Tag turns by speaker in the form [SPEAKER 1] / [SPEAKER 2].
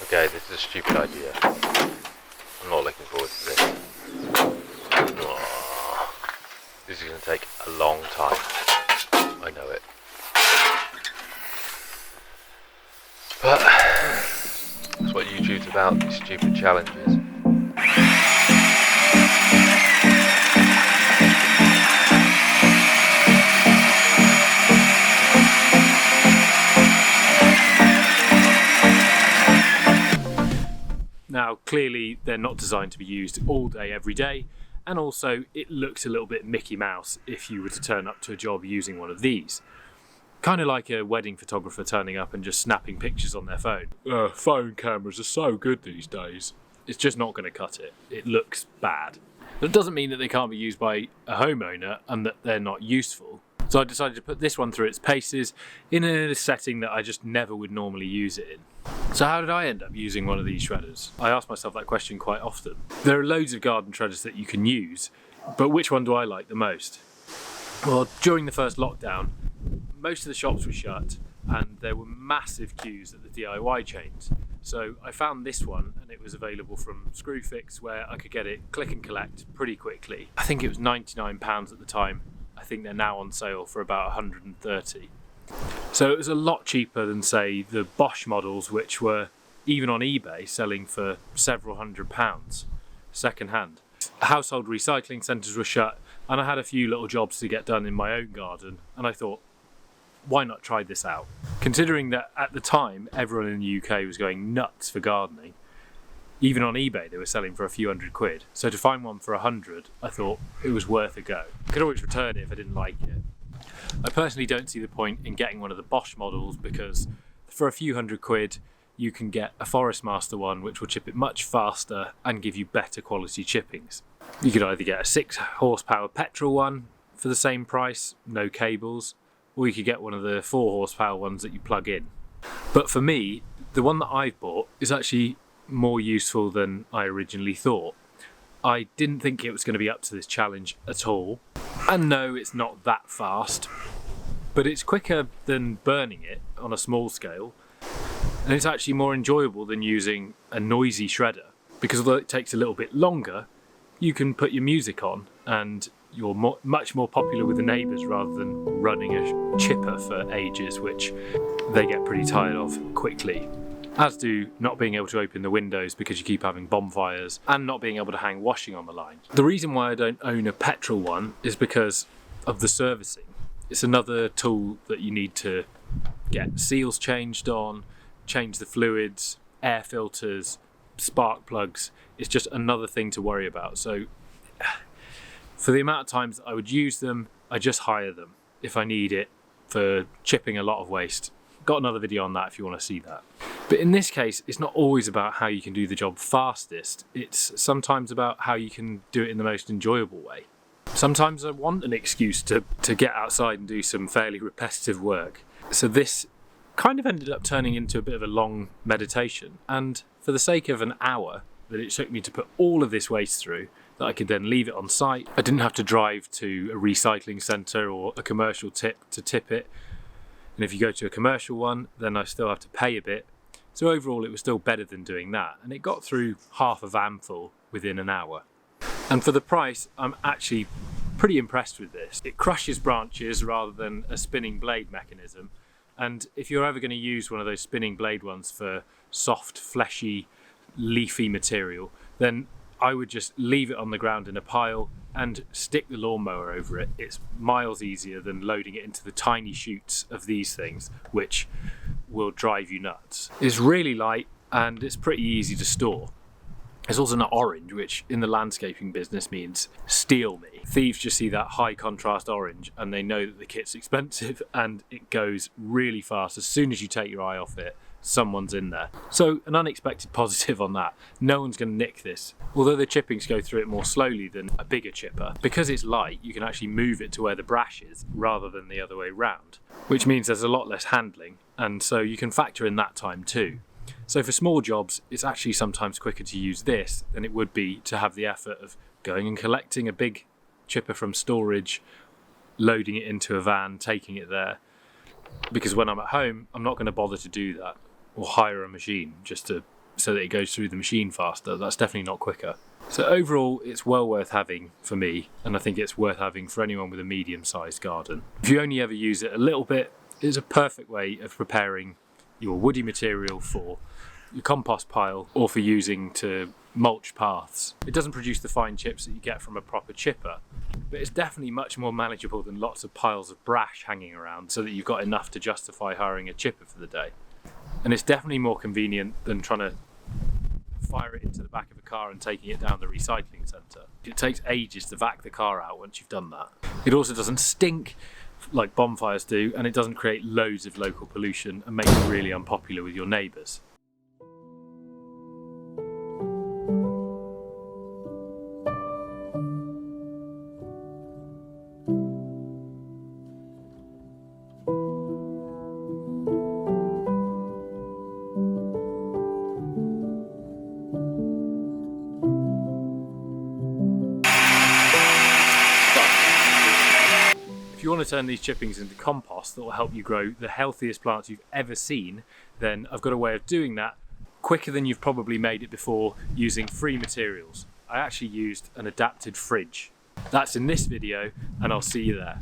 [SPEAKER 1] Okay, this is a stupid idea. I'm not looking forward to this. Oh, this is going to take a long time. I know it. But that's what YouTube's about, these stupid challenges.
[SPEAKER 2] Now, clearly, they're not designed to be used all day, every day, and also it looks a little bit Mickey Mouse if you were to turn up to a job using one of these. Kind of like a wedding photographer turning up and just snapping pictures on their phone. Phone cameras are so good these days. It's just not going to cut it. It looks bad. That doesn't mean that they can't be used by a homeowner and that they're not useful. So I decided to put this one through its paces in a setting that I just never would normally use it in. So how did I end up using one of these shredders? I ask myself that question quite often. There are loads of garden shredders that you can use, but which one do I like the most? Well, during the first lockdown, most of the shops were shut and there were massive queues at the DIY chains. So I found this one and it was available from Screwfix, where I could get it click and collect pretty quickly. I think it was £99 at the time. I think they're now on sale for about 130. So it was a lot cheaper than, say, the Bosch models, which were, even on eBay, selling for several £100s second hand. Household recycling centres were shut and I had a few little jobs to get done in my own garden, and I thought, why not try this out? Considering that at the time everyone in the UK was going nuts for gardening, even on eBay they were selling for a few £100. So to find one for 100, I thought it was worth a go. I could always return it if I didn't like it. I personally don't see the point in getting one of the Bosch models because for a few £100 you can get a Forest Master one which will chip it much faster and give you better quality chippings. You could either get a 6 horsepower petrol one for the same price, no cables, or you could get one of the 4 horsepower ones that you plug in. But for me, the one that I've bought is actually more useful than I originally thought. I didn't think it was going to be up to this challenge at all. And no, it's not that fast, but it's quicker than burning it on a small scale. And it's actually more enjoyable than using a noisy shredder, because although it takes a little bit longer, you can put your music on and you're much more popular with the neighbours rather than running a chipper for ages, which they get pretty tired of quickly. As do not being able to open the windows because you keep having bonfires, and not being able to hang washing on the line. The reason why I don't own a petrol one is because of the servicing. It's another tool that you need to get seals changed on, change the fluids, air filters, spark plugs. It's just another thing to worry about. So for the amount of times that I would use them, I just hire them if I need it for chipping a lot of waste. Got another video on that if you want to see that. But in this case, it's not always about how you can do the job fastest. It's sometimes about how you can do it in the most enjoyable way. Sometimes I want an excuse to get outside and do some fairly repetitive work. So this kind of ended up turning into a bit of a long meditation. And for the sake of an hour that it took me to put all of this waste through, that I could then leave it on site, I didn't have to drive to a recycling centre or a commercial tip to tip it. And if you go to a commercial one, then I still have to pay a bit. So overall, it was still better than doing that. And it got through half a van full within an hour. And for the price, I'm actually pretty impressed with this. It crushes branches rather than a spinning blade mechanism. And if you're ever going to use one of those spinning blade ones for soft, fleshy, leafy material, then I would just leave it on the ground in a pile and stick the lawnmower over it. It's miles easier than loading it into the tiny chutes of these things, which will drive you nuts. It's really light and it's pretty easy to store. It's also not orange, which in the landscaping business means steal me. Thieves just see that high contrast orange and they know that the kit's expensive, and it goes really fast. As soon as you take your eye off it, someone's in there. So an unexpected positive on that. No one's going to nick this. Although the chippings go through it more slowly than a bigger chipper, because it's light, you can actually move it to where the brash is rather than the other way round, which means there's a lot less handling, and so you can factor in that time too. So for small jobs, it's actually sometimes quicker to use this than it would be to have the effort of going and collecting a big chipper from storage, loading it into a van, taking it there. Because when I'm at home, I'm not going to bother to do that or hire a machine just to so that it goes through the machine faster. That's definitely not quicker. So overall, it's well worth having for me, and I think it's worth having for anyone with a medium-sized garden. If you only ever use it a little bit, it's a perfect way of preparing your woody material for your compost pile or for using to mulch paths. It doesn't produce the fine chips that you get from a proper chipper, but it's definitely much more manageable than lots of piles of brash hanging around, so that you've got enough to justify hiring a chipper for the day. And it's definitely more convenient than trying to fire it into the back of a car and taking it down the recycling centre. It takes ages to vac the car out once you've done that. It also doesn't stink like bonfires do, and it doesn't create loads of local pollution and make it really unpopular with your neighbours. If you want to turn these chippings into compost that will help you grow the healthiest plants you've ever seen, then I've got a way of doing that quicker than you've probably made it before, using free materials. I actually used an adapted fridge. That's in this video, and I'll see you there.